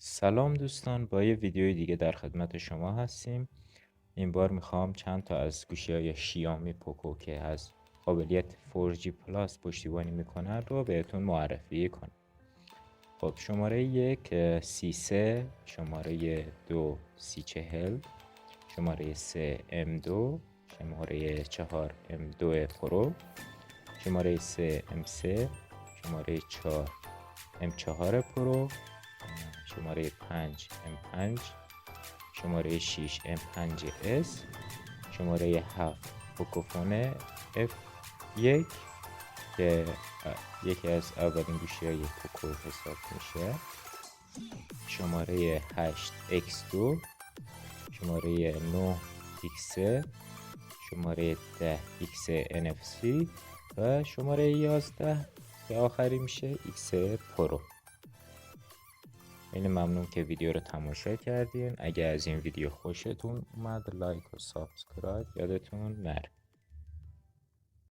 سلام دوستان، با یه ویدیوی دیگه در خدمت شما هستیم. این بار میخوام چند تا از گوشی‌های شیائومی پوکو که از قابلیت 4G پلاس پشتیبانی میکنن رو بهتون معرفی کنم. خب شماره 1 33، شماره 2 3040، شماره 3 M2، شماره 4 M2 پرو، شماره 3 M3، شماره 4 M4 پرو، شماره 5 M5، شماره 6 M5S، شماره 7 پوکوفون F1 که یکی از اولین گوشی‌های پوکو حساب میشه، شماره 8 X2، شماره 9 X، شماره 10 X NFC و شماره 11 که آخری میشه X پرو. خیلی ممنون که ویدیو رو تماشا کردین. اگه از این ویدیو خوشتون اومد لایک و سابسکرایب یادتون نره.